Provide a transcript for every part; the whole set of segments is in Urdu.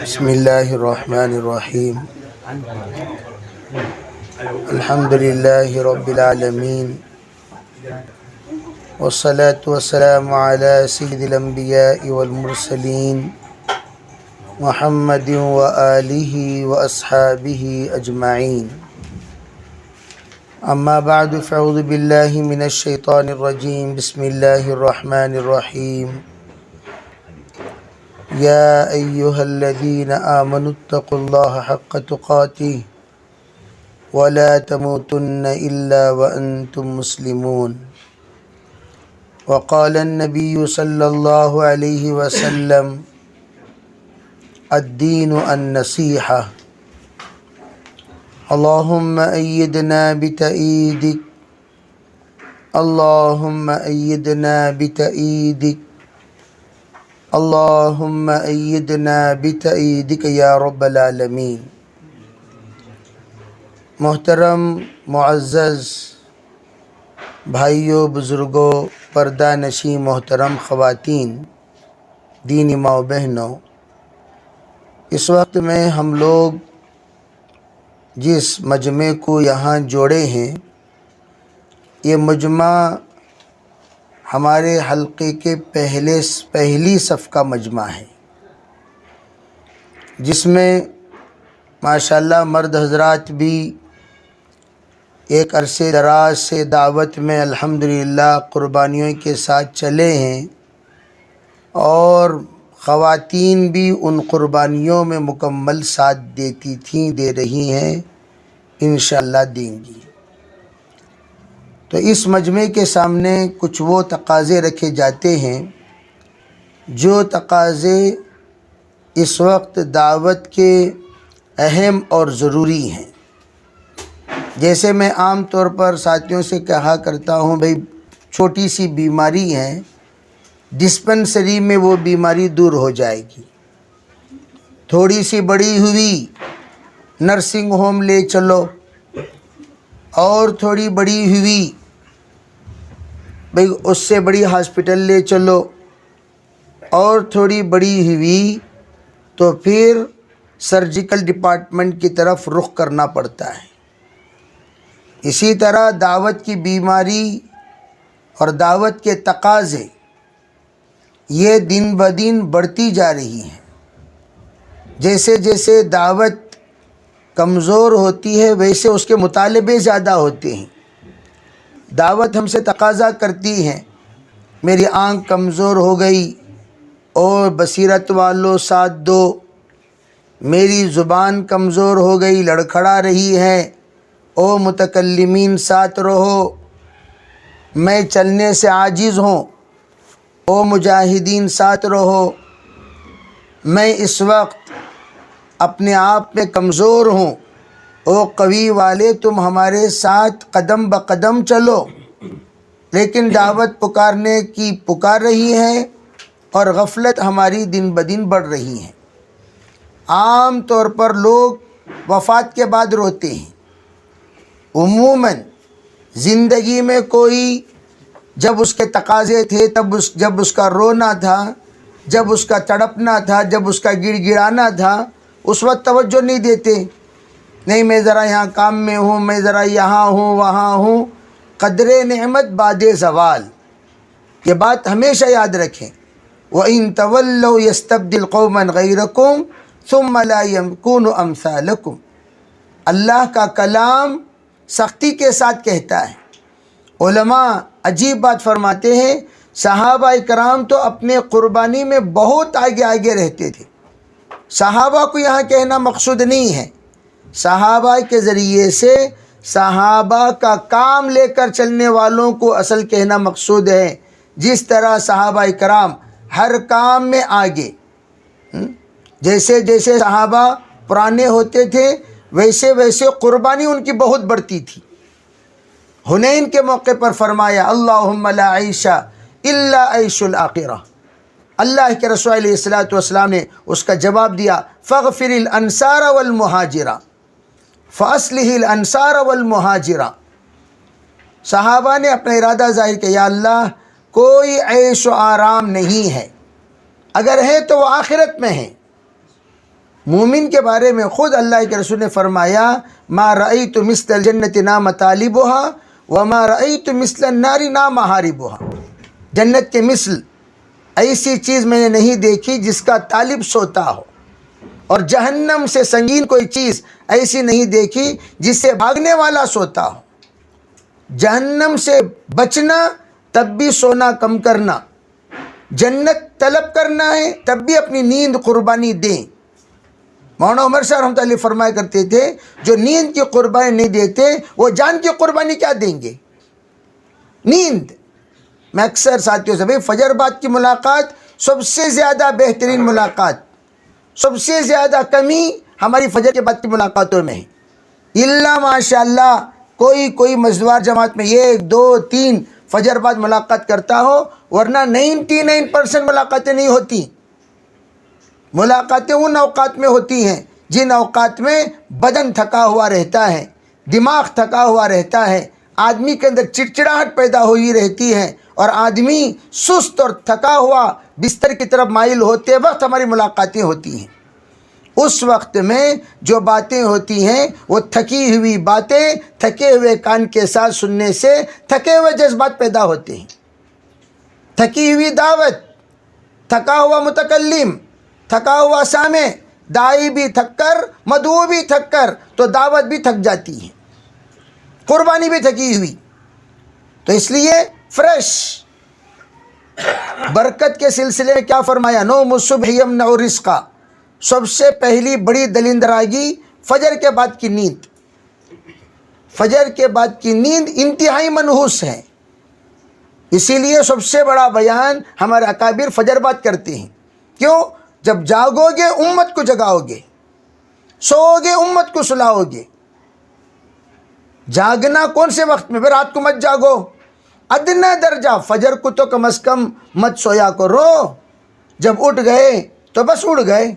بسم اللہ الرحمن الرحیم الحمد للہ رب العالمین والصلاة والسلام علی سید الانبیاء والمرسلین محمد وآلہ واصحابہ اجمعین اما بعد فاعوذ باللہ من الشیطان الرجیم بسم اللہ الرحمن الرحیم یا ایہا الذین آمنوا اتقوا اللہ حق تقاتہ ولا تموتن الا وانتم مسلمون وقال النبی صلی اللہ علیہ وسلم الدین النصیحہ اللہم ایدنا بتأییدک اللہم ایدنا بتأییدک اللہم ایدنا بتأییدک یا رب العالمین۔ محترم معزز بھائیوں، بزرگوں، پردہ نشین محترم خواتین، دینی ماں و بہنوں، اس وقت میں ہم لوگ جس مجمع کو یہاں جوڑے ہیں، یہ مجمع ہمارے حلقے کے پہلی صف کا مجمع ہے، جس میں ماشاءاللہ مرد حضرات بھی ایک عرصے دراز سے دعوت میں الحمدللہ قربانیوں کے ساتھ چلے ہیں، اور خواتین بھی ان قربانیوں میں مکمل ساتھ دیتی تھیں، دے رہی ہیں، انشاءاللہ دیں گی۔ تو اس مجمع کے سامنے کچھ وہ تقاضے رکھے جاتے ہیں جو تقاضے اس وقت دعوت کے اہم اور ضروری ہیں۔ جیسے میں عام طور پر ساتھیوں سے کہا کرتا ہوں، بھئی چھوٹی سی بیماری ہے، ڈسپنسری میں وہ بیماری دور ہو جائے گی، تھوڑی سی بڑی ہوئی نرسنگ ہوم لے چلو، اور تھوڑی بڑی ہوئی بھئی اس سے بڑی ہاسپٹل لے چلو، اور تھوڑی بڑی ہوئی تو پھر سرجیکل ڈپارٹمنٹ کی طرف رخ کرنا پڑتا ہے۔ اسی طرح دعوت کی بیماری اور دعوت کے تقاضے یہ دن بدن بڑھتی جا رہی ہیں۔ جیسے جیسے دعوت کمزور ہوتی ہے، ویسے اس کے مطالبے زیادہ ہوتے ہیں۔ دعوت ہم سے تقاضا کرتی ہے، میری آنکھ کمزور ہو گئی اور بصیرت والوں ساتھ دو، میری زبان کمزور ہو گئی لڑکھڑا رہی ہے، او متکلمین ساتھ رہو، میں چلنے سے عاجز ہوں، او مجاہدین ساتھ رہو، میں اس وقت اپنے آپ میں کمزور ہوں، او قوی والے تم ہمارے ساتھ قدم بقدم چلو۔ لیکن دعوت پکارنے کی پکار رہی ہے، اور غفلت ہماری دن بدن بڑھ رہی ہے۔ عام طور پر لوگ وفات کے بعد روتے ہیں۔ عموماً زندگی میں کوئی جب اس کے تقاضے تھے، جب اس کا رونا تھا، جب اس کا تڑپنا تھا، جب اس کا گڑ گڑانا تھا، اس وقت توجہ نہیں دیتے، نہیں میں ذرا یہاں کام میں ہوں، میں ذرا یہاں ہوں وہاں ہوں۔ قدر نعمت بعد زوال، یہ بات ہمیشہ یاد رکھیں۔ وَإِن تَوَلَّوْا يَسْتَبْدِلْ قَوْمًا غَيْرَكُمْ ثُمَّ لَا يَكُونُوا أَمْثَالَكُمْ۔ اللہ کا کلام سختی کے ساتھ کہتا ہے۔ علماء عجیب بات فرماتے ہیں، صحابہ کرام تو اپنے قربانی میں بہت آگے آگے رہتے تھے۔ صحابہ کو یہاں کہنا مقصود نہیں ہے، صحابہ کے ذریعے سے صحابہ کا کام لے کر چلنے والوں کو اصل کہنا مقصود ہے۔ جس طرح صحابہ کرام ہر کام میں آگے، جیسے جیسے صحابہ پرانے ہوتے تھے، ویسے ویسے قربانی ان کی بہت بڑھتی تھی۔ حنین کے موقع پر فرمایا، اللہم لا عیش الا عیش الآخرہ۔ اللہ کے رسول علیہ السلام نے اس کا جواب دیا، فاغفر الانصار والمہاجرہ فاصلح الانصار والمہاجرہ۔ صحابہ نے اپنا ارادہ ظاہر کیا، یا اللہ کوئی عیش و آرام نہیں ہے، اگر ہے تو وہ آخرت میں ہے، مومن کے بارے میں خود اللہ کے رسول نے فرمایا ما رأیت مثل الجنت نا مطالبها وما رأیت مثل النار نا محاربها، جنت کے مثل ایسی چیز میں نے نہیں دیکھی جس کا طالب سوتا ہو، اور جہنم سے سنگین کوئی چیز ایسی نہیں دیکھی جس سے بھاگنے والا سوتا ہو۔ جہنم سے بچنا تب بھی سونا کم کرنا، جنت طلب کرنا ہے تب بھی اپنی نیند قربانی دیں۔ مولانا عمر صاحب رحمۃ اللہ علیہ فرمایا کرتے تھے جو نیند کی قربانی نہیں دیتے وہ جان کی قربانی کیا دیں گے؟ نیند۔ میں اکثر ساتھیوں سے بھائی فجر بعد کی ملاقات سب سے زیادہ بہترین ملاقات، سب سے زیادہ کمی ہماری فجر کے بعد کی ملاقاتوں میں ہے، الا ماشاء اللہ کوئی مزدوار جماعت میں 1 2 3 فجر بعد ملاقات کرتا ہو، ورنہ 99% ملاقاتیں نہیں ہوتی۔ ملاقاتیں ان اوقات میں ہوتی ہیں جن اوقات میں بدن تھکا ہوا رہتا ہے، دماغ تھکا ہوا رہتا ہے، آدمی کے اندر چڑچڑاہٹ پیدا ہوئی رہتی ہے، اور آدمی سست اور تھکا ہوا بستر کی طرف مائل ہوتے وقت ہماری ملاقاتیں ہوتی ہیں۔ اس وقت میں جو باتیں ہوتی ہیں وہ تھکی ہوئی باتیں تھکے ہوئے کان کے ساتھ سننے سے تھکے ہوئے جذبات پیدا ہوتے ہیں۔ تھکی ہوئی دعوت، تھکا ہوا متکلم، تھکا ہوا سامع، داعی بھی تھک کر مدعو بھی تھک کر تو دعوت بھی تھک جاتی ہے، قربانی بھی تھکی ہوئی۔ تو اس لیے فریش برکت کے سلسلے میں کیا فرمایا؟ نوم الصبح یمنع رزقا، سب سے پہلی بڑی دلندراگی فجر کے بعد کی نیند۔ فجر کے بعد کی نیند انتہائی منحوس ہے، اسی لیے سب سے بڑا بیان ہمارے اکابر فجر بعد کرتے ہیں۔ کیوں؟ جب جاگو گے امت کو جگاؤ گے، سوؤ گے امت کو سلاؤ گے۔ جاگنا کون سے وقت میں؟ رات کو مت جاگو، ادنا درجہ فجر کو تو کم از کم مت سویا کرو۔ جب اٹھ گئے تو بس اٹھ گئے،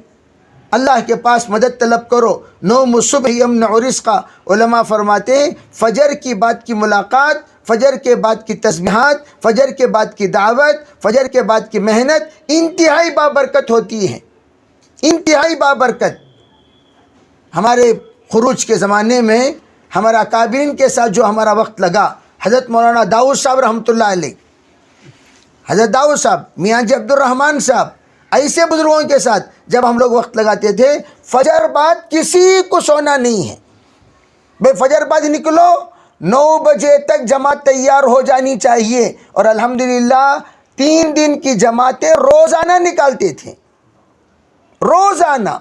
اللہ کے پاس مدد طلب کرو۔ نوم الصبح یمنع رزقا، علماء فرماتے ہیں فجر کی بعد کی ملاقات، فجر کے بعد کی تسبیحات، فجر کے بعد کی دعوت، فجر کے بعد کی محنت انتہائی بابرکت ہوتی ہے، انتہائی بابرکت۔ ہمارے خروج کے زمانے میں ہمارا اکابرین کے ساتھ جو ہمارا وقت لگا، حضرت مولانا داؤد صاحب رحمۃ اللہ علیہ، حضرت داؤد صاحب، میاں جی عبد الرحمن صاحب، ایسے بزرگوں کے ساتھ جب ہم لوگ وقت لگاتے تھے، فجر بعد کسی کو سونا نہیں ہے بھائی، فجر بعد نکلو، 9 بجے تک جماعت تیار ہو جانی چاہیے۔ اور الحمدللہ 3 دن کی جماعتیں روزانہ نکالتے تھے، روزانہ،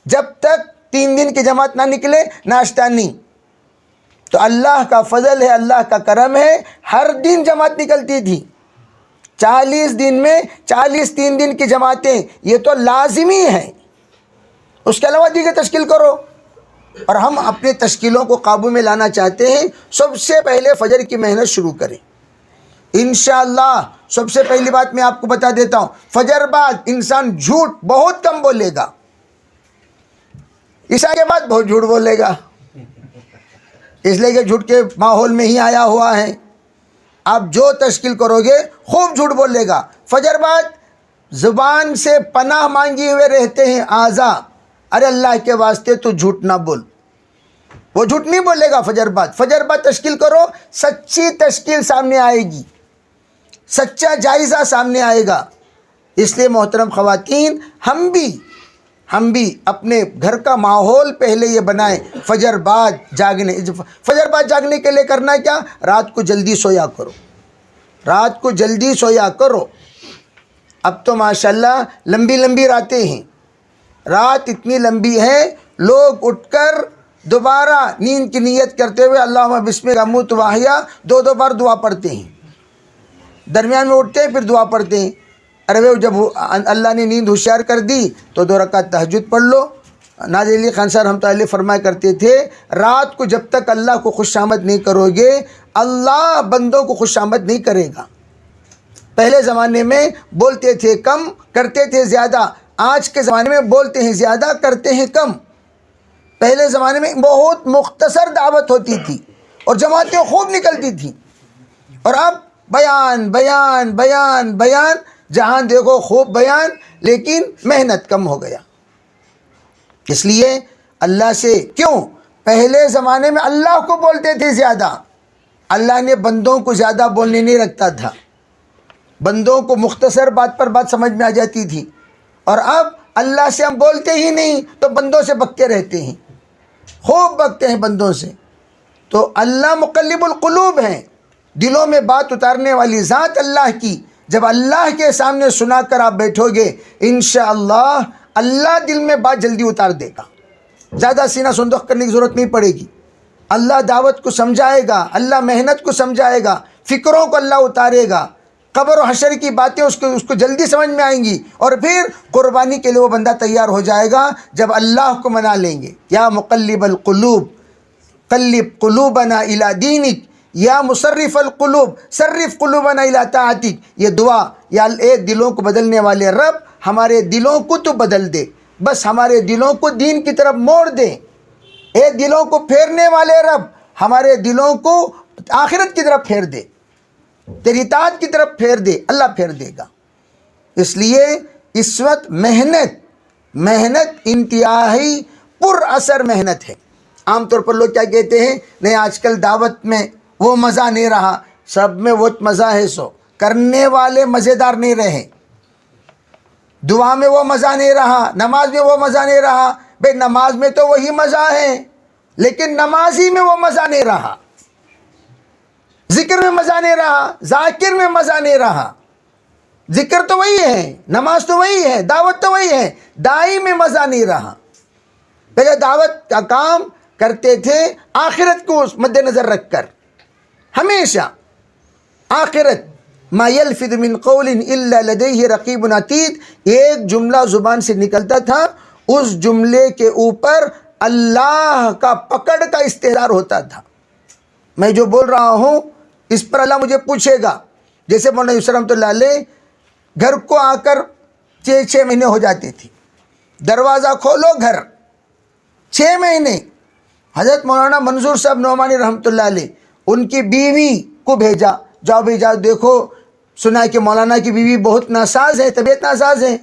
جب تک 3 دن کی جماعت نہ نکلے ناشتہ نہیں۔ تو اللہ کا فضل ہے، اللہ کا کرم ہے، ہر دن جماعت نکلتی تھی۔ 40 دن میں 40 3 دن کی جماعتیں، یہ تو لازمی ہے۔ اس کے علاوہ دیگر تشکیل کرو، اور ہم اپنے تشکیلوں کو قابو میں لانا چاہتے ہیں۔ سب سے پہلے فجر کی محنت شروع کریں انشاءاللہ۔ سب سے پہلی بات میں آپ کو بتا دیتا ہوں، فجر بعد انسان جھوٹ بہت کم بولے گا، عشاء کے بعد بہت جھوٹ بولے گا، اس لیے کہ جھوٹ کے ماحول میں ہی آیا ہوا ہے۔ آپ جو تشکیل کرو گے خوب جھوٹ بولے گا۔ فجر بعد زبان سے پناہ مانگی ہوئے رہتے ہیں اعضاء، ارے اللہ کے واسطے تو جھوٹ نہ بول، وہ جھوٹ نہیں بولے گا فجر بعد۔ فجر بعد تشکیل کرو، سچی تشکیل سامنے آئے گی، سچا جائزہ سامنے آئے گا۔ اس لیے محترم خواتین، ہم بھی اپنے گھر کا ماحول پہلے یہ بنائیں، فجر بعد جاگنے کے لیے کرنا کیا؟ رات کو جلدی سویا کرو، رات کو جلدی سویا کرو۔ اب تو ماشاءاللہ لمبی راتیں ہیں، رات اتنی لمبی ہے، لوگ اٹھ کر دوبارہ نیند کی نیت کرتے ہوئے اللہم بسمک اموت واحیا 2 بار دعا پڑھتے ہیں، درمیان میں اٹھتے ہیں پھر دعا پڑھتے ہیں۔ ارے وہ جب اللہ نے نیند ہوشیار کر دی تو 2 رکعت تہجد پڑھ لو۔ ناظر علی خان صاحب رحمۃ اللہ علیہ فرمایا کرتے تھے رات کو جب تک اللہ کو خوش آمد نہیں کرو گے، اللہ بندوں کو خوش آمد نہیں کرے گا۔ پہلے زمانے میں بولتے تھے کم، کرتے تھے زیادہ، آج کے زمانے میں بولتے ہیں زیادہ، کرتے ہیں کم۔ پہلے زمانے میں بہت مختصر دعوت ہوتی تھی اور جماعتیں خوب نکلتی تھیں، اور اب بیان بیان بیان بیان، جہاں دیکھو خوب بیان، لیکن محنت کم ہو گیا۔ اس لیے اللہ سے کیوں پہلے زمانے میں اللہ کو بولتے تھے زیادہ، اللہ نے بندوں کو زیادہ بولنے نہیں رکھتا تھا، بندوں کو مختصر بات پر بات سمجھ میں آ جاتی تھی، اور اب اللہ سے ہم بولتے ہی نہیں تو بندوں سے بکتے رہتے ہیں، خوب بکتے ہیں بندوں سے۔ تو اللہ مقلب القلوب ہیں، دلوں میں بات اتارنے والی ذات اللہ کی جب اللہ کے سامنے سنا کر آپ بیٹھو گے انشاءاللہ اللہ دل میں بات جلدی اتار دے گا، زیادہ سینہ سندخ کرنے کی ضرورت نہیں پڑے گی۔ اللہ دعوت کو سمجھائے گا، اللہ محنت کو سمجھائے گا، فکروں کو اللہ اتارے گا، قبر و حشر کی باتیں اس کو جلدی سمجھ میں آئیں گی، اور پھر قربانی کے لیے وہ بندہ تیار ہو جائے گا جب اللہ کو منا لیں گے۔ یا مقلب القلوب قلب قلوبنا الی دینک، یا مصرف القلوب صرف قلوبنا الی طاعتک، یہ دعا، یا اے دلوں کو بدلنے والے رب ہمارے دلوں کو تو بدل دے، بس ہمارے دلوں کو دین کی طرف موڑ دے، اے دلوں کو پھیرنے والے رب ہمارے دلوں کو آخرت کی طرف پھیر دے، تیری اطاعت کی طرف پھیر دے، اللہ پھیر دے گا۔ اس لیے اس وقت محنت انتہائی پر اثر محنت ہے۔ عام طور پر لوگ کیا کہتے ہیں، نہیں آج کل دعوت میں وہ مزہ نہیں رہا، سب میں وہ مزہ ہے، سو کرنے والے مزیدار نہیں رہے، دعا میں وہ مزہ نہیں رہا، نماز میں وہ مزہ نہیں رہا۔ بھئی نماز میں تو وہی مزہ ہے، لیکن نمازی میں وہ مزہ نہیں رہا، ذکر میں مزہ نہیں رہا، ذاکر میں مزہ نہیں رہا۔ ذکر تو وہی ہے، نماز تو وہی ہے، دعوت تو وہی ہے، دائی میں مزہ نہیں رہا۔ پہلے دعوت کا کام کرتے تھے آخرت کو مد نظر رکھ کر، ہمیشہ آخرت۔ ما یلفظ من قول الا لدیہ رقیب عتید، ایک جملہ زبان سے نکلتا تھا، اس جملے کے اوپر اللہ کا پکڑ کا استحضار ہوتا تھا۔ میں جو بول رہا ہوں اس پر اللہ مجھے پوچھے گا۔ جیسے مولانا یوسف رحمۃ اللہ علیہ گھر کو آ کر 6 مہینے ہو جاتے تھے، دروازہ کھولو گھر، 6 مہینے۔ حضرت مولانا منظور صاحب نعمانی رحمۃ اللہ علیہ ان کی بیوی کو بھیجا، جاؤ بھی جاؤ، دیکھو سنا کہ مولانا کی بیوی بہت ناساز ہے، طبیعت ناساز ہے۔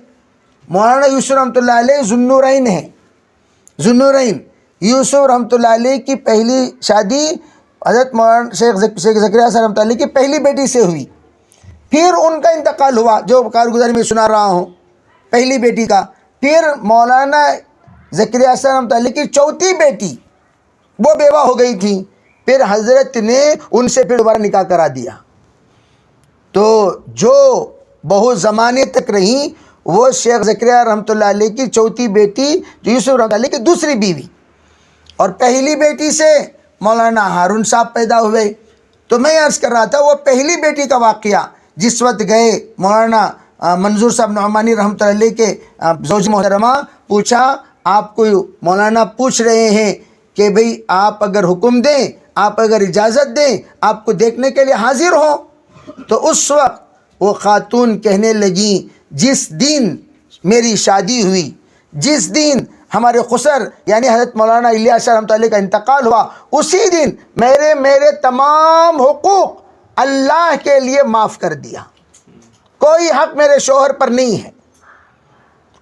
مولانا یوسف رحمۃ اللہ علیہ ذوالنورین ہے، ذوالنورین یوسف رحمۃ اللہ علیہ کی پہلی شادی حضرت مولانا شیخ زکریا صاحب رحمۃ اللہ علیہ کی پہلی بیٹی سے ہوئی، پھر ان کا انتقال ہوا، جو کارگزاری میں سنا رہا ہوں پہلی بیٹی کا۔ پھر مولانا زکریا صاحب رحمۃ اللہ علیہ کی چوتھی بیٹی وہ بیوہ ہو گئی تھی، پھر حضرت نے ان سے پھر دوبارہ نکاح کرا دیا۔ تو جو بہت زمانے تک رہی وہ شیخ زکریا رحمۃ اللہ علیہ کی چوتھی بیٹی جو یوسف رحمۃ اللہ علیہ کی دوسری بیوی، اور پہلی بیٹی سے مولانا ہارون صاحب پیدا ہوئے۔ تو میں عرض کر رہا تھا وہ پہلی بیٹی کا واقعہ جس وقت گئے مولانا منظور صاحب نعمانی رحمۃ اللہ علیہ کے زوج محترمہ، پوچھا آپ کو مولانا پوچھ رہے ہیں کہ بھئی آپ اگر حکم دیں، آپ اگر اجازت دیں، آپ کو دیکھنے کے لیے حاضر ہوں۔ تو اس وقت وہ خاتون کہنے لگیں جس دن میری شادی ہوئی، جس دن ہمارے خسر یعنی حضرت مولانا الیاس رحمۃ اللہ علیہ کا انتقال ہوا، اسی دن میرے تمام حقوق اللہ کے لیے معاف کر دیا، کوئی حق میرے شوہر پر نہیں ہے،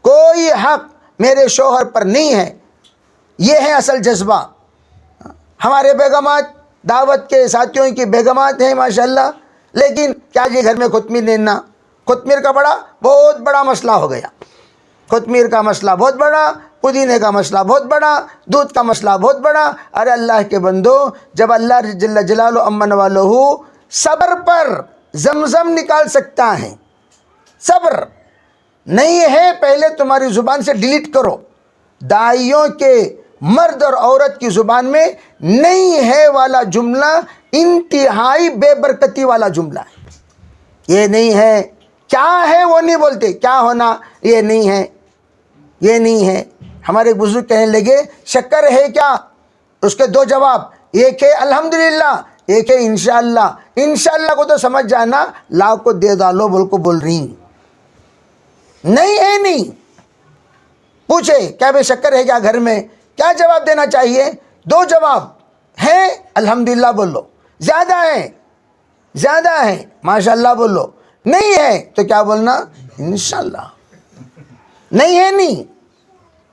کوئی حق میرے شوہر پر نہیں ہے۔ یہ ہے اصل جذبہ۔ ہمارے بیگمات دعوت کے ساتھیوں کی بیگمات ہیں ماشاءاللہ، لیکن کیا جی گھر میں خطمیر لینا، خطمیر کا بہت بڑا مسئلہ ہو گیا، خطمیر کا مسئلہ بہت بڑا، پودینے کا مسئلہ بہت بڑا، دودھ کا مسئلہ بہت بڑا۔ ارے اللہ کے بندو، جب اللہ جل جلالہ امن والہ صبر پر زمزم نکال سکتا ہے، صبر نہیں ہے پہلے تمہاری زبان سے ڈیلیٹ کرو۔ داعیوں کے مرد اور عورت کی زبان میں نہیں ہے والا جملہ انتہائی بے برکتی والا جملہ ہے۔ یہ نہیں ہے، کیا ہے وہ نہیں بولتے، کیا ہونا یہ نہیں ہے، یہ نہیں ہے۔ ہمارے بزرگ کہنے لگے شکر ہے کیا، اس کے 2 جواب، ایک ہے الحمدللہ، ایک ہے انشاءاللہ۔ انشاءاللہ کو تو سمجھ جانا لا کو دے ڈالو بول کو بول رہی نہیں ہے، نہیں پوچھے کیا بے شکر ہے کیا گھر میں، کیا جواب دینا چاہیے؟ 2 جواب ہیں، الحمدللہ بولو، زیادہ ہے ماشاءاللہ بولو، نہیں ہے تو کیا بولنا؟ انشاءاللہ۔ نہیں ہے نہیں،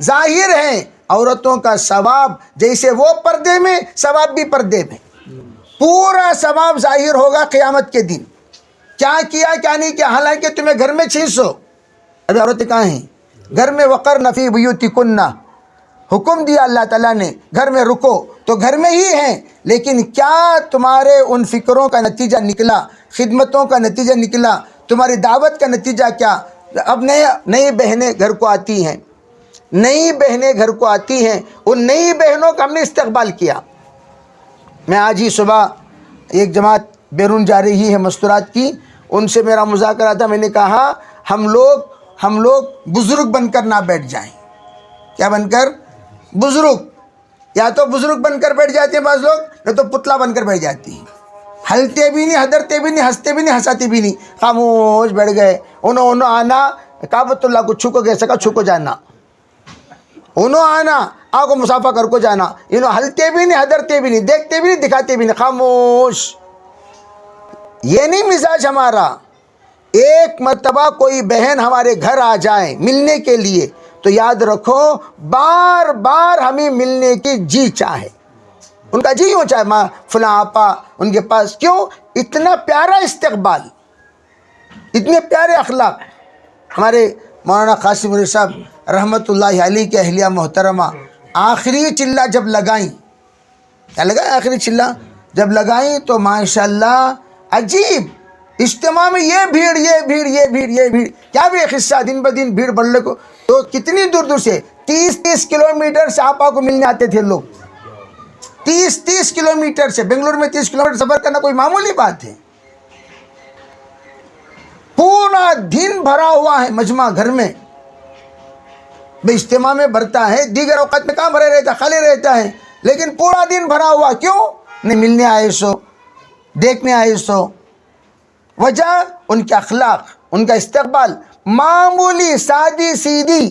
ظاہر ہیں عورتوں کا ثواب، جیسے وہ پردے میں ثواب بھی پردے میں، پورا ثواب ظاہر ہوگا قیامت کے دن، کیا کیا کیا نہیں کیا۔ حالانکہ تمہیں گھر میں 600، ابھی عورتیں کہاں ہیں؟ گھر میں وقرن فی بیوتکن، حکم دیا اللہ تعالیٰ نے گھر میں رکو، تو گھر میں ہی ہیں، لیکن کیا تمہارے ان فکروں کا نتیجہ نکلا، خدمتوں کا نتیجہ نکلا، تمہاری دعوت کا نتیجہ کیا؟ اب نئی بہنیں گھر کو آتی ہیں، نئی بہنیں گھر کو آتی ہیں، ان نئی بہنوں کا ہم نے استقبال کیا۔ میں آج ہی صبح ایک جماعت بیرون جا رہی ہے مستورات کی، ان سے میرا مذاکرہ تھا، میں نے کہا ہم لوگ بزرگ بن کر نہ بیٹھ جائیں۔ کیا بن کر؟ بزرگ، یا تو بزرگ بن کر بیٹھ جاتے ہیں بعض لوگ، یا تو پتلا بن کر بیٹھ جاتی ہیں، ہلتے بھی نہیں، حدرتے بھی نہیں، ہنستے بھی نہیں، ہنساتے بھی نہیں، خاموش بیٹھ گئے۔ انہوں آنا کعبۃ اللہ کو چھو کو گئے سکا، چھو کو جانا، انہوں آنا آ کو مسافہ کر کو جانا، انہوں ہلتے بھی نہیں، حدرتے بھی نہیں، دیکھتے بھی نہیں، دکھاتے بھی نہیں، خاموش۔ یہ نہیں مزاج ہمارا۔ ایک مرتبہ کوئی بہن ہمارے گھر آ جائے ملنے کے لیے تو یاد رکھو بار بار ہمیں ملنے کی جی چاہے، ان کا جی ہو چاہے ماں فلاں آپا ان کے پاس، کیوں؟ اتنا پیارا استقبال، اتنے پیارے اخلاق۔ ہمارے مولانا قاسم علی صاحب رحمۃ اللہ علیہ کے اہلیہ محترمہ آخری چلہ جب لگائیں، کیا لگا؟ آخری چلہ جب لگائیں تو ماشاءاللہ عجیب اجتماع میں یہ بھیڑ، یہ بھیڑ، یہ بھیڑ، یہ بھیڑ، کیا بھی قصہ، دن بدن بھیڑ بڑھنے کو، تو کتنی دور دور سے 30 کلومیٹر سے آپا کو ملنے آتے تھے لوگ، 30 کلومیٹر سے۔ بنگلور میں 30 کلومیٹر سفر کرنا کوئی معمولی بات ہے۔ پورا دن بھرا ہوا ہے مجمع گھر میں، بے اجتماع میں بھرتا ہے، دیگر اوقات میں کہاں بھرے رہتا، خالی رہتا ہے، لیکن پورا دن بھرا ہوا، کیوں؟ نہیں ملنے آئے سو، دیکھنے آئے سو۔ وجہ ان کے اخلاق، ان کا استقبال۔ معمولی سادی سیدھی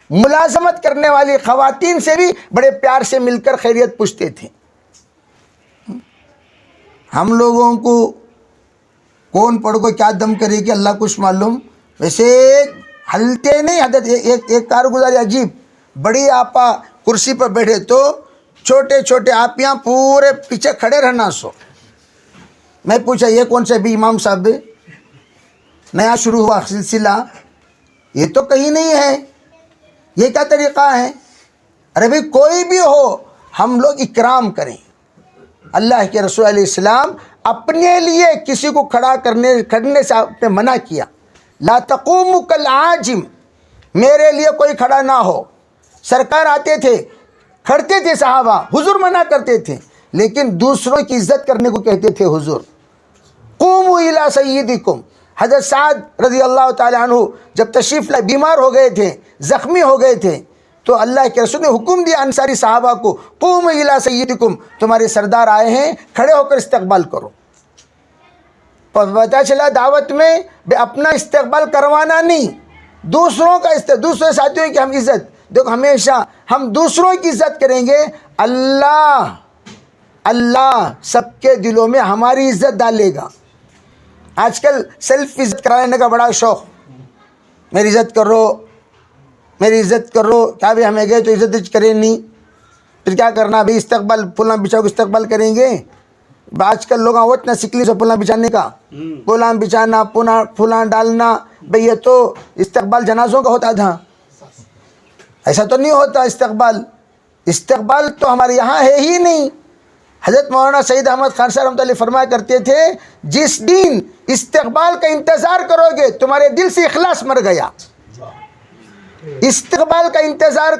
ملازمت کرنے والی خواتین سے بھی بڑے پیار سے مل کر خیریت پوچھتے تھے۔ ہم لوگوں کو کون پڑھ کو کیا دم کرے کہ اللہ کچھ معلوم، ویسے ہلتے نہیں حدت۔ ایک کارگزاری عجیب، بڑی آپا کرسی پر بیٹھے تو چھوٹے چھوٹے آپیاں پورے پیچھے کھڑے رہنا سو۔ میں پوچھا یہ کون سے بھی امام صاحب نیا شروع ہوا سلسلہ، یہ تو کہیں نہیں ہے، یہ کیا طریقہ ہے؟ ارے بھائی کوئی بھی ہو ہم لوگ اکرام کریں۔ اللہ کے رسول علیہ السلام اپنے لیے کسی کو کھڑنے سے آپ نے منع کیا، لا تقوموا کالعاجم، میرے لیے کوئی کھڑا نہ ہو۔ سرکار آتے تھے، کھڑتے تھے صحابہ، حضور منع کرتے تھے، لیکن دوسروں کی عزت کرنے کو کہتے تھے حضور۔ قوموا الی سیدکم، حضرت سعد رضی اللہ تعالی عنہ جب تشریف لائے، بیمار ہو گئے تھے، زخمی ہو گئے تھے، تو اللہ کے رسول نے حکم دیا انصاری صحابہ کو، قوموا الی سیدکم، تمہارے سردار آئے ہیں، کھڑے ہو کر استقبال کرو۔ پتہ چلا دعوت میں اپنا استقبال کروانا نہیں، دوسروں کا دوسرے ساتھیوں کی ہم عزت۔ دیکھو ہمیشہ ہم دوسروں کی عزت کریں گے، اللہ سب کے دلوں میں ہماری عزت ڈالے گا۔ آج کل سیلف عزت کرانے کا بڑا شوق، میری عزت کرو، میری عزت کرو، کیا بھی ہمیں گئے تو عزت کریں نہیں، پھر کیا کرنا بھائی استقبال فلاں بچھاؤ کو استقبال کریں گے۔ آج کل لوگ آوت نہ سکلی سے فلاں بچھانے کا، فلاں بچھانا، فلاں ڈالنا، بھئی یہ تو استقبال جنازوں کا ہوتا تھا، ایسا تو نہیں ہوتا استقبال تو ہمارے یہاں ہے ہی نہیں۔ حضرت مولانا سید احمد خان صاحب رحمۃ اللہ فرمایا کرتے تھے، جس دن استقبال کا انتظار کرو گے تمہارے دل سے اخلاص مر گیا۔ استقبال کا انتظار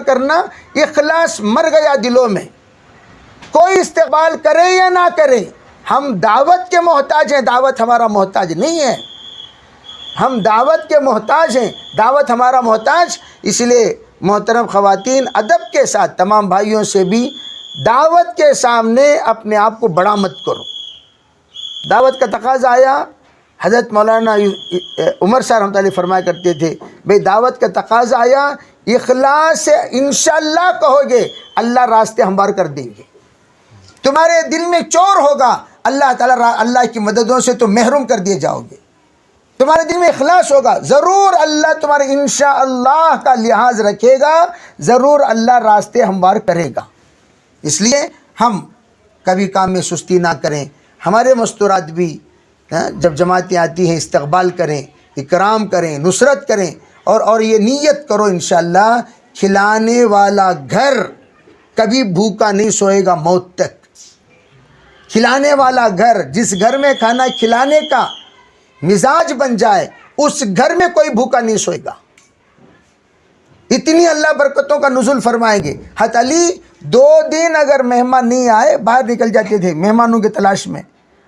کرنا اخلاص مر گیا دلوں میں۔ کوئی استقبال کرے یا نہ کرے، ہم دعوت کے محتاج ہیں، دعوت ہمارا محتاج نہیں ہے۔ ہم دعوت کے محتاج ہیں، دعوت ہمارا محتاج۔ اس لیے محترم خواتین، ادب کے ساتھ تمام بھائیوں سے بھی دعوت کے سامنے اپنے آپ کو بڑا مت کرو۔ دعوت کا تقاضا آیا، حضرت مولانا عمر صاحب رحمۃ اللہ فرمایا کرتے تھے، بھئی دعوت کا تقاضا آیا، اخلاص سے انشاءاللہ کہو گے، اللہ راستے ہموار کر دیں گے۔ تمہارے دل میں چور ہوگا، اللہ تعالیٰ اللہ کی مددوں سے تم محروم کر دیے جاؤ گے۔ تمہارے دل میں اخلاص ہوگا، ضرور اللہ تمہارے انشاءاللہ کا لحاظ رکھے گا، ضرور اللہ راستے ہموار کرے گا۔ اس لیے ہم کبھی کام میں سستی نہ کریں، ہمارے مستورات بھی جب جماعتیں آتی ہیں استقبال کریں، اکرام کریں، نصرت کریں، اور یہ نیت کرو انشاءاللہ کھلانے والا گھر کبھی بھوکا نہیں سوئے گا موت تک۔ کھلانے والا گھر، جس گھر میں کھانا کھلانے کا مزاج بن جائے، اس گھر میں کوئی بھوکا نہیں سوئے گا۔ اتنی اللہ برکتوں کا نزول فرمائیں گے۔ حضرت علی 2 دن اگر مہمان نہیں آئے باہر نکل جاتے تھے مہمانوں کی تلاش میں،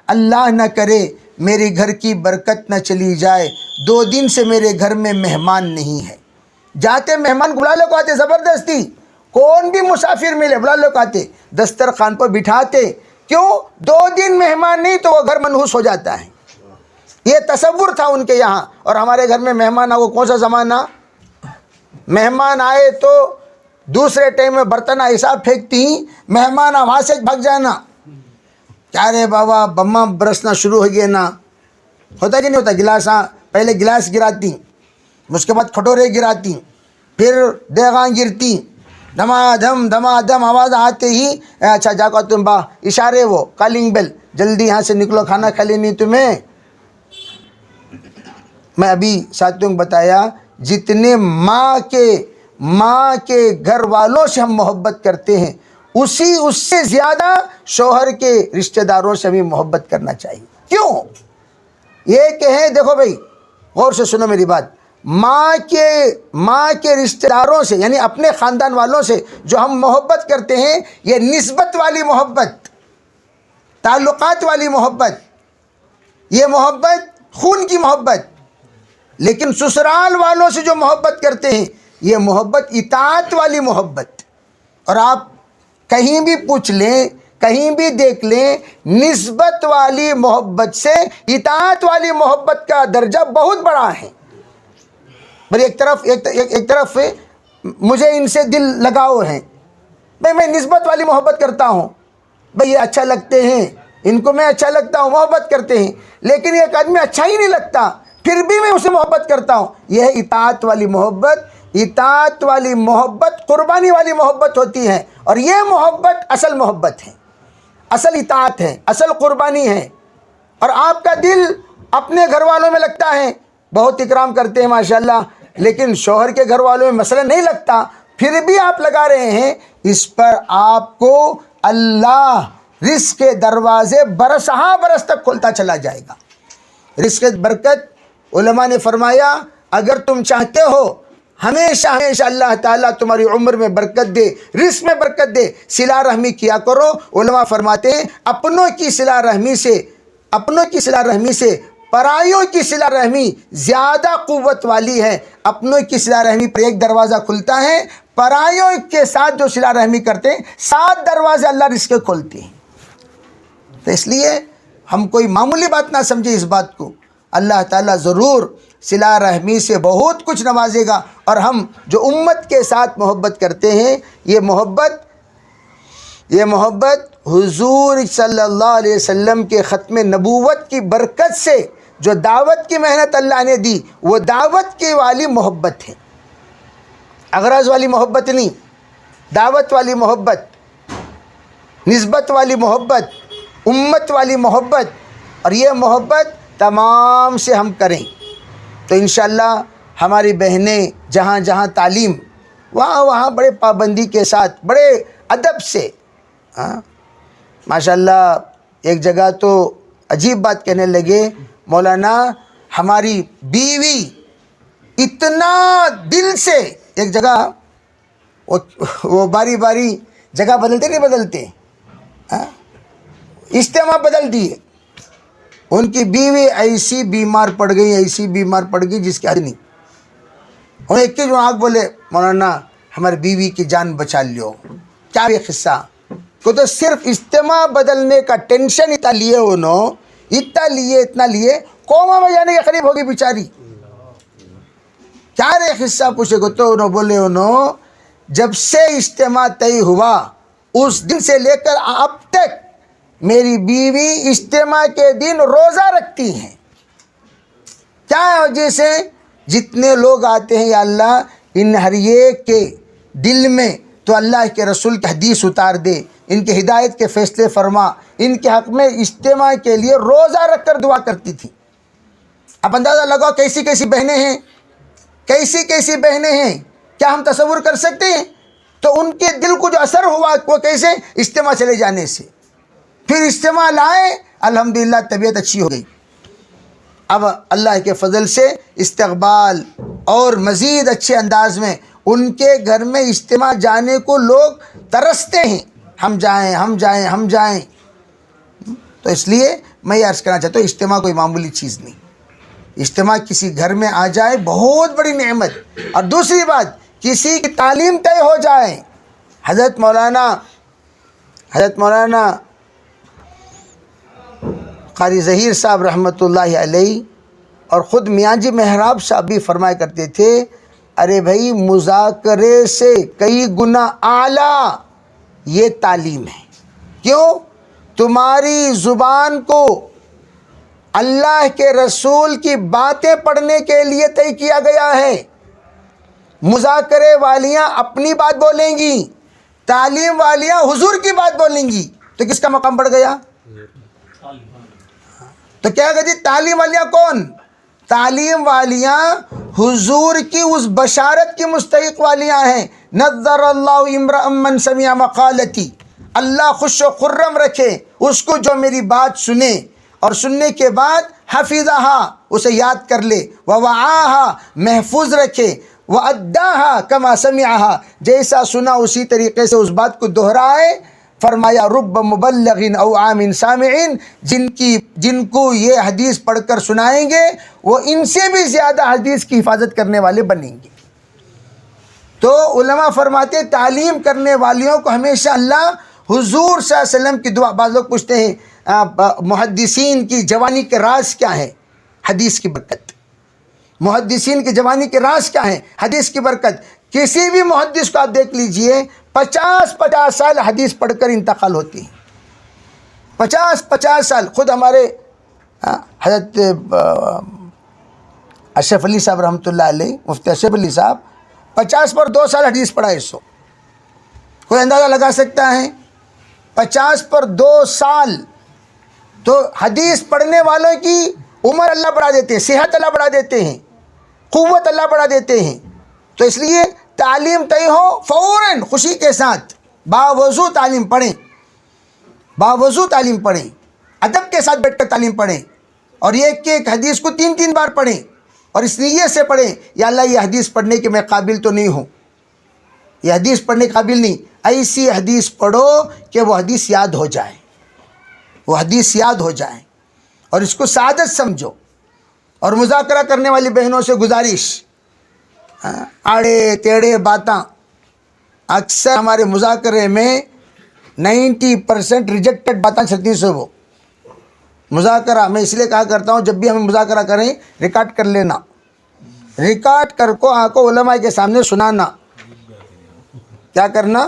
اللہ نہ کرے میرے گھر کی برکت نہ چلی جائے، 2 دن سے میرے گھر میں مہمان نہیں ہے۔ جاتے مہمان بلا لے کو آتے، زبردستی کون بھی مسافر ملے بلا لے کو آتے، دسترخوان پر بٹھاتے۔ کیوں؟ 2 دن مہمان نہیں تو وہ گھر منحوس ہو جاتا ہے۔ یہ تصور تھا ان کے یہاں، اور ہمارے گھر میں مہمان وہ کون سا زمانہ؟ مہمان آئے تو دوسرے ٹائم میں برتن ایسا پھینکتی، مہمان وہاں سے بھگ جانا، کیا رے بابا بما برسنا شروع ہو گئے نا، ہوتا کہ نہیں ہوتا؟ گلاس، پہلے گلاس گراتی، اس کے بعد کھٹورے گراتی، پھر دیگاں گرتی، دھما دھم آواز آتے ہی اچھا جاکو تم با اشارے، وہ کالنگ بیل، جلدی یہاں سے نکلو کھانا کھا لینی تمہیں۔ میں ابھی ساتھیوں کو بتایا، جتنے ماں کے گھر والوں سے ہم محبت کرتے ہیں، اس سے زیادہ شوہر کے رشتہ داروں سے ہمیں محبت کرنا چاہیے۔ کیوں؟ یہ کہ ہے، دیکھو بھائی غور سے سنو میری بات، ماں کے رشتہ داروں سے یعنی اپنے خاندان والوں سے جو ہم محبت کرتے ہیں، یہ نسبت والی محبت، تعلقات والی محبت، یہ محبت خون کی محبت۔ لیکن سسرال والوں سے جو محبت کرتے ہیں، یہ محبت اطاعت والی محبت۔ اور آپ کہیں بھی پوچھ لیں، کہیں بھی دیکھ لیں، نسبت والی محبت سے اطاعت والی محبت کا درجہ بہت بڑا ہے۔ بھئی ایک طرف مجھے ان سے دل لگاؤ ہے، بھئی میں نسبت والی محبت کرتا ہوں، بھئی یہ اچھا لگتے ہیں، ان کو میں اچھا لگتا ہوں، محبت کرتے ہیں، لیکن ایک آدمی اچھا ہی نہیں لگتا پھر بھی میں اسے محبت کرتا ہوں۔ یہ ہے اطاعت والی محبت۔ اطاعت والی محبت قربانی والی محبت ہوتی ہے، اور یہ محبت اصل محبت ہے، اصل اطاعت ہے، اصل قربانی ہے۔ اور آپ کا دل اپنے گھر والوں میں لگتا ہے، بہت اکرام کرتے ہیں ماشاءاللہ، لیکن شوہر کے گھر والوں میں مثلا نہیں لگتا، پھر بھی آپ لگا رہے ہیں، اس پر آپ کو اللہ رزق کے دروازے برسہا برس تک کھولتا چلا جائے گا۔ رزق برکت، علماء نے فرمایا اگر تم چاہتے ہو ہمیشہ اللہ تعالیٰ تمہاری عمر میں برکت دے، رزق میں برکت دے، صلہ رحمی کیا کرو۔ علماء فرماتے ہیں اپنوں کی صلہ رحمی سے پرائیوں کی صلہ رحمی زیادہ قوت والی ہے۔ اپنوں کی صلہ رحمی پر ایک دروازہ کھلتا ہے، پرائیوں کے ساتھ جو صلہ رحمی کرتے ہیں 7 دروازے اللہ رزق کے کھولتے ہیں۔ تو اس لیے ہم کوئی معمولی بات نہ سمجھے اس بات کو، اللہ تعالیٰ ضرور صلہ رحمی سے بہت کچھ نوازے گا۔ اور ہم جو امت کے ساتھ محبت کرتے ہیں، یہ محبت حضور صلی اللہ علیہ وسلم کے ختم نبوت کی برکت سے جو دعوت کی محنت اللہ نے دی، وہ دعوت کی والی محبت ہے، اغراض والی محبت نہیں، دعوت والی محبت، نسبت والی محبت، امت والی محبت۔ اور یہ محبت تمام سے ہم کریں تو انشاءاللہ ہماری بہنیں جہاں جہاں تعلیم، وہاں بڑے پابندی کے ساتھ، بڑے ادب سے، ماشاءاللہ ایک جگہ تو عجیب بات کہنے لگے، مولانا ہماری بیوی اتنا دل سے، ایک جگہ وہ باری باری جگہ بدلتے اجتماع بدل دیے، ان کی بیوی ایسی بیمار پڑ گئی جس کی حد نہیں۔ اور ایک جو آنکھ بولے مولانا ہماری بیوی کی جان بچا لیو، کیا یہ قصہ کو تو صرف اجتماع بدلنے کا ٹینشن اتنا لیے کوما میں جانے کے قریب ہوگی بیچاری۔ کیا رے قصہ پوچھے گو تو انہوں بولے جب سے اجتماع طے ہوا اس دن سے لے کر اب تک میری بیوی اجتماع کے دن روزہ رکھتی ہیں۔ کیا وجہ سے؟ جتنے لوگ آتے ہیں یا اللہ ان ہر ایک کے دل میں تو اللہ کے رسول کی حدیث اتار دے، ان کے ہدایت کے فیصلے فرما۔ ان کے حق میں اجتماع کے لیے روزہ رکھ کر دعا کرتی تھی۔ اب اندازہ لگاؤ کیسی کیسی بہنیں ہیں، کیسی کیسی بہنیں ہیں، کیا ہم تصور کر سکتے ہیں؟ تو ان کے دل کو جو اثر ہوا وہ کیسے؟ اجتماع چلے جانے سے۔ پھر اجتماع لائے، الحمدللہ طبیعت اچھی ہو گئی۔ اب اللہ کے فضل سے استقبال اور مزید اچھے انداز میں ان کے گھر میں اجتماع جانے کو لوگ ترستے ہیں، ہم جائیں ہم جائیں ہم جائیں۔ تو اس لیے میں یہ عرض کرنا چاہتا ہوں، اجتماع کوئی معمولی چیز نہیں۔ اجتماع کسی گھر میں آ جائے بہت بڑی نعمت۔ اور دوسری بات، کسی کی تعلیم طے ہو جائے۔ حضرت مولانا قاری ظہیر صاحب رحمۃ اللہ علیہ اور خود میاں جی محراب صاحب بھی فرمایا کرتے تھے، ارے بھائی مذاکرے سے کئی گنا اعلیٰ یہ تعلیم ہے۔ کیوں؟ تمہاری زبان کو اللہ کے رسول کی باتیں پڑھنے کے لیے طے کیا گیا ہے۔ مذاکرے والیاں اپنی بات بولیں گی، تعلیم والیاں حضور کی بات بولیں گی، تو کس کا مقام بڑھ گیا؟ تو کیا کہتی تعلیم والیاں کون؟ تعلیم والیاں حضور کی اس بشارت کی مستحق والیاں ہیں، نظر اللہ امرأ من سمع مقالتی، اللہ خوش و خرم رکھے اس کو جو میری بات سنے اور سننے کے بعد حفظہا اسے یاد کر لے، ووعاہا محفوظ رکھے، واداہا کما سمعہا جیسا سنا اسی طریقے سے اس بات کو دہرائے۔ فرمایا رب مبلغ او عام سامعین، جن کو یہ حدیث پڑھ کر سنائیں گے وہ ان سے بھی زیادہ حدیث کی حفاظت کرنے والے بنیں گے۔ تو علماء فرماتے تعلیم کرنے والیوں کو ہمیشہ اللہ حضور صلی اللہ علیہ وسلم کی دعا۔ بعض لوگ پوچھتے ہیں محدثین کی جوانی کے راز کیا ہے؟ حدیث کی برکت۔ محدثین کی جوانی کے راز کیا ہے؟ حدیث کی برکت۔ کسی بھی محدث کو آپ دیکھ لیجئے 50 سال حدیث پڑھ کر انتقال ہوتی ہے۔ 50 سال۔ خود ہمارے حضرت اشرف علی صاحب رحمۃ اللہ علیہ، مفتی اشرف علی صاحب 50 پر 2 سال حدیث پڑھائے سو۔ کوئی اندازہ لگا سکتا ہے؟ 50 پر 2 سال۔ تو حدیث پڑھنے والوں کی عمر اللہ بڑھا دیتے ہیں، صحت اللہ بڑھا دیتے ہیں، قوت اللہ بڑھا دیتے ہیں۔ تو اس لیے تعلیم طے ہو فوراً خوشی کے ساتھ باوضو تعلیم پڑھیں، باوضو تعلیم پڑھیں، ادب کے ساتھ بیٹھ کر تعلیم پڑھیں، اور ایک حدیث کو 3 بار پڑھیں، اور اس نیت سے پڑھیں یا اللہ یہ حدیث پڑھنے کے میں قابل تو نہیں ہوں، یہ حدیث پڑھنے کے قابل نہیں، ایسی حدیث پڑھو کہ وہ حدیث یاد ہو جائے، وہ حدیث یاد ہو جائے، اور اس کو سعادت سمجھو۔ اور مذاکرہ کرنے والی بہنوں سے گزارش، آڑے ٹیڑھے باتاں اکثر ہمارے مذاکرے میں 90% ریجیکٹڈ باتیں چلتی سے وہ مذاکرہ۔ میں اس لیے کہا کرتا ہوں جب بھی ہمیں مذاکرہ کریں ریکارڈ کر لینا، ریکارڈ کر کو آنکھوں علماء کے سامنے سنانا۔ کیا کرنا؟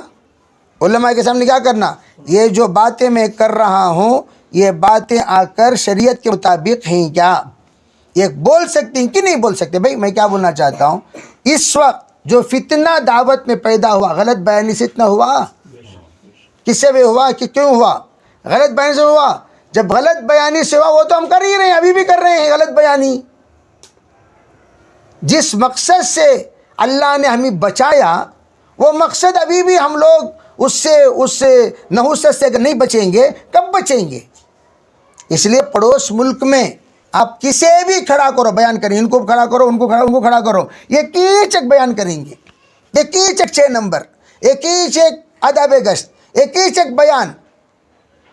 علماء کے سامنے کیا کرنا؟ یہ جو باتیں میں کر رہا ہوں یہ باتیں آ کر شریعت کے مطابق ہیں کیا؟ یہ بول سکتے ہیں کہ نہیں بول سکتے؟ بھائی میں کیا بولنا چاہتا ہوں، اس وقت جو فتنہ دعوت میں پیدا ہوا غلط بیانی سے اتنا ہوا، کس سے بھی ہوا کہ کیوں ہوا؟ غلط بیانی سے ہوا۔ جب غلط بیانی سے ہوا وہ تو ہم کر ہی رہے ہیں، ابھی بھی کر رہے ہیں غلط بیانی۔ جس مقصد سے اللہ نے ہمیں بچایا وہ مقصد ابھی بھی ہم لوگ اس سے نحوست سے اگر نہیں بچیں گے کب بچیں گے؟ اس لیے پڑوس ملک میں آپ کسے بھی کھڑا کرو بیان کریں، ان کو کھڑا کرو ان کو کھڑا کرو، یہ کیچک بیان کریں گے، یہ کیچک 6 نمبر، یہ کیچک ادب گشت، یہ کیچک بیان،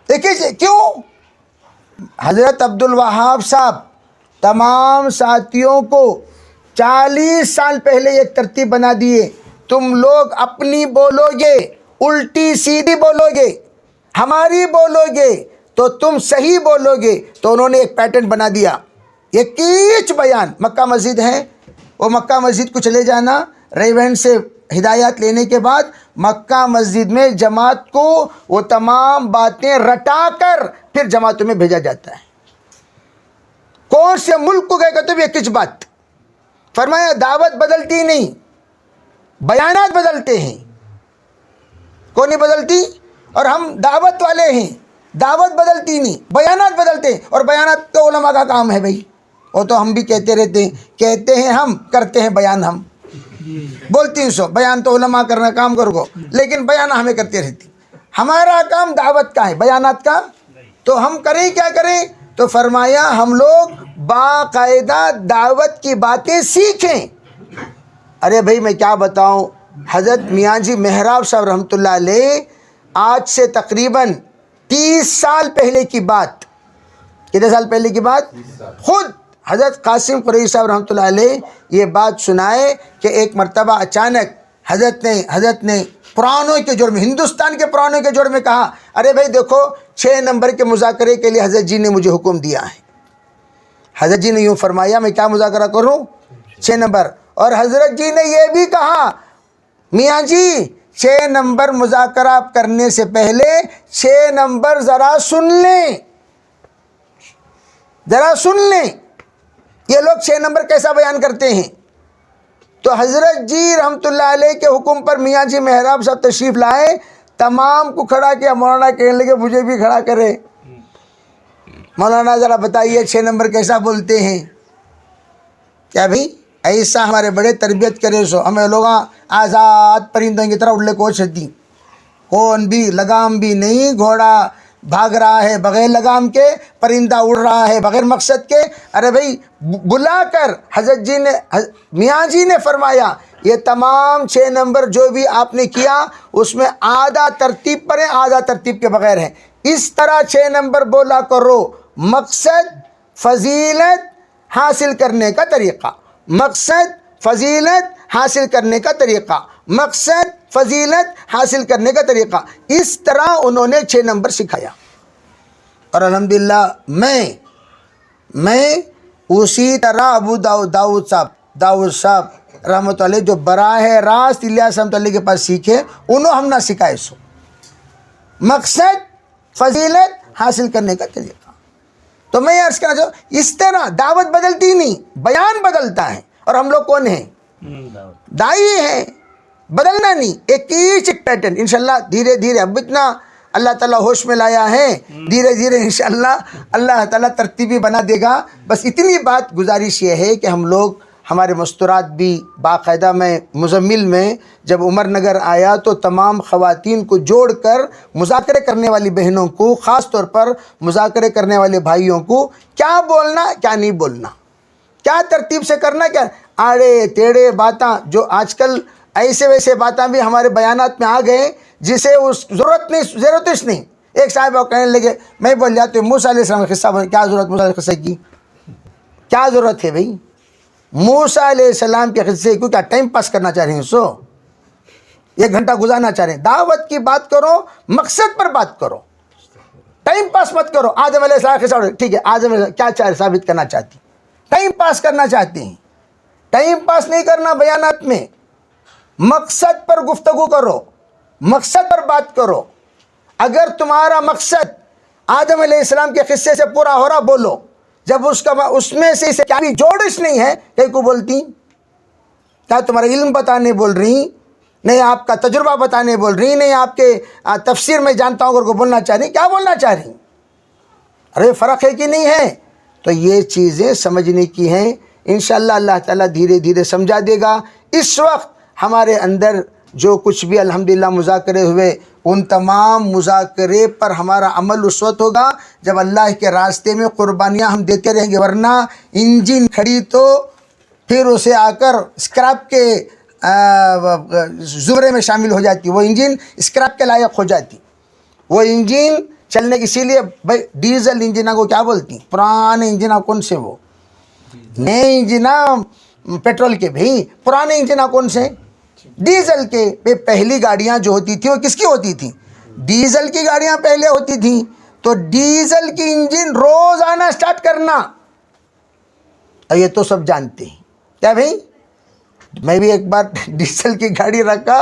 یہ کیچک کیوں؟ حضرت عبدالوہاب صاحب تمام ساتھیوں کو 40 سال پہلے ایک ترتیب بنا دیے، تم لوگ اپنی بولو گے الٹی سیدھی بولو گے، ہماری بولو گے تو تم صحیح بولو گے۔ تو انہوں نے ایک پیٹرن بنا دیا، یہ کیچ بیان۔ مکہ مسجد ہے، وہ مکہ مسجد کو چلے جانا، ریونٹ سے ہدایات لینے کے بعد مکہ مسجد میں جماعت کو وہ تمام باتیں رٹا کر پھر جماعتوں میں بھیجا جاتا ہے۔ کون سے ملک کو گئے کہ یہ کچھ بات فرمایا دعوت بدلتی نہیں، بیانات بدلتے ہیں. کون نہیں بدلتی؟ اور ہم دعوت والے ہیں، دعوت بدلتی نہیں، بیانات بدلتے ہیں. اور بیانات تو علماء کا کام ہے بھائی، وہ تو ہم بھی کہتے رہتے ہیں، کہتے ہیں ہم، کرتے ہیں بیان ہم. بولتی ہوں سو بیان تو علماء کرنا کام کرو گو، لیکن بیان ہمیں کرتے رہتی. ہمارا کام دعوت کا ہے، بیانات کا. تو ہم کریں کیا کریں؟ تو فرمایا ہم لوگ باقاعدہ دعوت کی باتیں سیکھیں. ارے بھائی میں کیا بتاؤں، حضرت میاں جی محراب صاحب رحمۃ اللہ علیہ آج سے تقریباً 30 سال پہلے کی بات، کتنے سال پہلے کی بات؟ خود حضرت قاسم قریشی صاحب رحمۃ اللہ علیہ یہ بات سنائے کہ ایک مرتبہ اچانک حضرت نے پرانوں کے جوڑ میں، ہندوستان کے پرانوں کے جوڑ میں کہا ارے بھائی دیکھو 6 نمبر کے مذاکرے کے لیے حضرت جی نے مجھے حکم دیا ہے. حضرت جی نے یوں فرمایا میں کیا مذاکرہ کروں؟ 6 نمبر. اور حضرت جی نے یہ بھی کہا میاں جی 6 نمبر مذاکرہ کرنے سے پہلے 6 نمبر ذرا سن لیں، ذرا سن لیں یہ لوگ 6 نمبر کیسا بیان کرتے ہیں. تو حضرت جی رحمۃ اللہ علیہ کے حکم پر میاں جی محراب صاحب تشریف لائے، تمام کو کھڑا کیا. مولانا کہنے لگے مجھے بھی کھڑا کرے. مولانا ذرا بتائیے 6 نمبر کیسا بولتے ہیں؟ کیا بھائی ایسا ہمارے بڑے تربیت کرے سو ہمیں لوگ آزاد پرندوں کی طرح اڑلے کو چھتی، کون بھی لگام بھی نہیں، گھوڑا بھاگ رہا ہے بغیر لگام کے، پرندہ اڑ رہا ہے بغیر مقصد کے. ارے بھائی بلا کر حضرت جی نے، میاں جی نے فرمایا یہ تمام 6 نمبر جو بھی آپ نے کیا اس میں آدھا ترتیب پر ہے، آدھا ترتیب کے بغیر ہے. اس طرح 6 نمبر بولا کرو. مقصد فضیلت حاصل کرنے کا طریقہ، مقصد فضیلت حاصل کرنے کا طریقہ، مقصد فضیلت حاصل کرنے کا طریقہ. اس طرح انہوں نے 6 نمبر سکھایا. اور الحمدللہ میں اسی طرح ابو داؤد صاحب رحمۃ اللہ جو براہ راست الیاس رحمۃ اللہ کے پاس سیکھے، انہوں ہم نہ سکھائے سو. مقصد فضیلت حاصل کرنے کا طریقہ. تو میں عرض کرنا چاہوں اس طرح دعوت بدلتی نہیں، بیان بدلتا ہے. اور ہم لوگ کون ہیں؟ دائی ہیں. بدلنا نہیں، ایک ہی پیٹرن. انشاءاللہ دھیرے دھیرے اب اتنا اللہ تعالیٰ ہوش میں لایا ہے، دھیرے دھیرے انشاءاللہ اللہ تعالیٰ ترتیبی بنا دے گا. بس اتنی بات گزارش یہ ہے کہ ہم لوگ ہمارے مستورات بھی باقاعدہ، میں مزمل میں جب عمر نگر آیا تو تمام خواتین کو جوڑ کر مذاکرے کرنے والی بہنوں کو، خاص طور پر مذاکرے کرنے والے بھائیوں کو کیا بولنا کیا نہیں بولنا، کیا ترتیب سے کرنا، کیا آڑے ٹیڑے باتاں جو آج کل ایسے ویسے باتاں بھی ہمارے بیانات میں آ گئے جسے اس ضرورت نہیں. ایک صاحب وہ کہنے لگے میں بول جاتے ہوں موسیٰ علیہ السلام کا قصہ بول، کیا ضرورت موسیٰ علیہ السلام قصے کی؟ کیا ضرورت ہے بھائی موسیٰ علیہ السلام کے قصے کو؟ کیا ٹائم پاس کرنا چاہ رہے ہیں؟ 1 گھنٹہ گزارنا چاہ رہے ہیں؟ دعوت کی بات کرو، مقصد پر بات کرو، ٹائم پاس مت کرو. آدم علیہ السلام قصہ ٹھیک ہے، آدم علیہ السلام کیا ثابت کرنا چاہتی؟ ٹائم پاس کرنا چاہتے ہیں. ٹائم پاس نہیں کرنا بیانات میں، مقصد پر گفتگو کرو، مقصد پر بات کرو. اگر تمہارا مقصد آدم علیہ السلام کے قصے سے پورا ہو رہا بولو، جب اس میں سے اسے کیا بھی جوڑش نہیں ہے کہیں کو بولتی؟ کیا تمہارا علم بتانے بول رہی، نہیں آپ کا تجربہ بتانے بول رہی، نہیں آپ کے تفسیر میں جانتا ہوں کو بولنا چاہ رہی، کیا بولنا چاہ رہی؟ ارے فرق ہے کہ نہیں ہے؟ تو یہ چیزیں سمجھنے کی ہیں. انشاءاللہ اللہ تعالیٰ دھیرے دھیرے سمجھا دے گا. اس وقت ہمارے اندر جو کچھ بھی الحمدللہ مذاکرے ہوئے، ان تمام مذاکرے پر ہمارا عمل اس وقت ہوگا جب اللہ کے راستے میں قربانیاں ہم دیتے رہیں گے. ورنہ انجن کھڑی تو پھر اسے آ کر اسکریپ کے زمرے میں شامل ہو جاتی، وہ انجن اسکریپ کے لائق ہو جاتی. وہ انجن چلنے کی، اسی لیے بھائی ڈیزل انجنوں کو کیا بولتی؟ پرانے انجن کون سے؟ وہ نئے انجن پیٹرول کے، بھائی پرانے انجن کون سے؟ ڈیزل کے. پہلی گاڑیاں جو ہوتی تھیں وہ کس کی ہوتی تھیں؟ ڈیزل کی گاڑیاں پہلے ہوتی تھیں. تو ڈیزل کی انجن روز آنا سٹارٹ کرنا، یہ تو سب جانتے ہیں. کیا بھائی میں بھی ایک بار ڈیزل کی گاڑی رکھا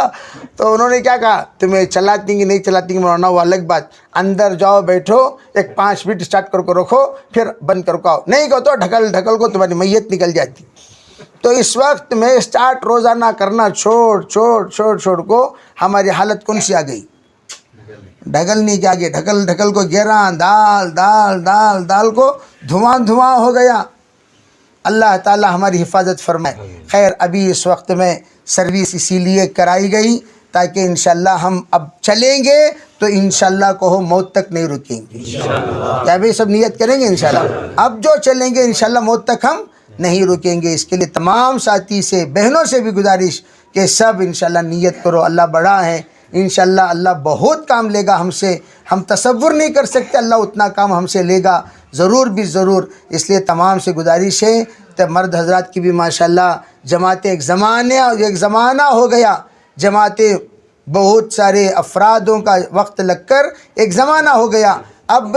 تو انہوں نے کیا کہا تمہیں چلاتی گی نہیں چلاتی گی مولانا وہ الگ بات، اندر جاؤ بیٹھو ایک 5 منٹ اسٹارٹ کر کے رکھو پھر بند کر کے آؤ، نہیں کہو تو ڈھکل کو تمہاری میت نکل جاتی۔ تو اس وقت میں اسٹارٹ روزانہ کرنا چھوڑ کو ہماری حالت کون سی آ گئی؟ ڈھکلنی کے آگے ڈھکل کو گیراں دال کو دھواں ہو گیا۔ اللہ تعالی ہماری حفاظت فرمائے۔ خیر ابھی اس وقت میں سروس اسی لیے کرائی گئی تاکہ انشاءاللہ ہم اب چلیں گے تو انشاءاللہ کہو موت تک نہیں رکیں گے، کیا بھئی سب نیت کریں گے انشاءاللہ؟ اب جو چلیں گے انشاءاللہ موت تک ہم نہیں رکیں گے۔ اس کے لیے تمام ساتھی سے بہنوں سے بھی گزارش کہ سب انشاءاللہ نیت کرو، اللہ بڑا ہے، انشاءاللہ اللہ بہت کام لے گا ہم سے، ہم تصور نہیں کر سکتے اللہ اتنا کام ہم سے لے گا ضرور بھی ضرور۔ اس لیے تمام سے گزارش ہے کہ مرد حضرات کی بھی ماشاءاللہ جماعتیں ایک زمانہ ہو گیا، جماعتیں بہت سارے افرادوں کا وقت لگ کر ایک زمانہ ہو گیا۔ اب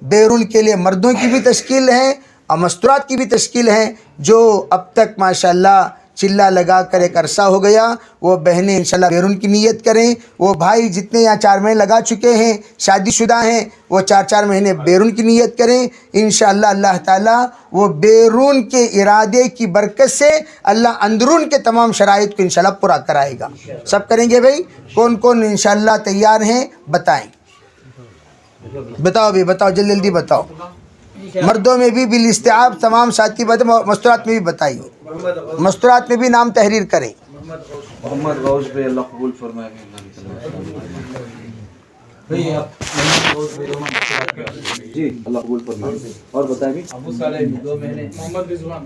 بیرون کے لیے مردوں کی بھی تشکیل ہے اور مستورات کی بھی تشکیل ہے، جو اب تک ماشاءاللہ چلا لگا کر ایک عرصہ ہو گیا، وہ بہنیں انشاءاللہ بیرون کی نیت کریں، وہ بھائی جتنے یہاں 4 مہینے لگا چکے ہیں شادی شدہ ہیں وہ 4 مہینے بیرون کی نیت کریں، انشاءاللہ اللہ تعالیٰ وہ بیرون کے ارادے کی برکت سے اللہ اندرون کے تمام شرائط کو انشاءاللہ پورا کرائے گا۔ سب کریں گے بھائی؟ کون انشاءاللہ تیار ہیں بتائیں؟ بتاؤ بھی بتاؤ، جلدی بتاؤ۔ مردوں میں بھی بالاستعاب تمام ساتھی بتائیں، مستورات میں بھی بتائیے، مستورات میں بھی نام تحریر کریں۔ محمد غوث بھائی اللہ قبول فرمائے۔ جی اللہ قبول فرمائے۔ اور بتائیں ابو صالح 2 مہینے، محمد رضوان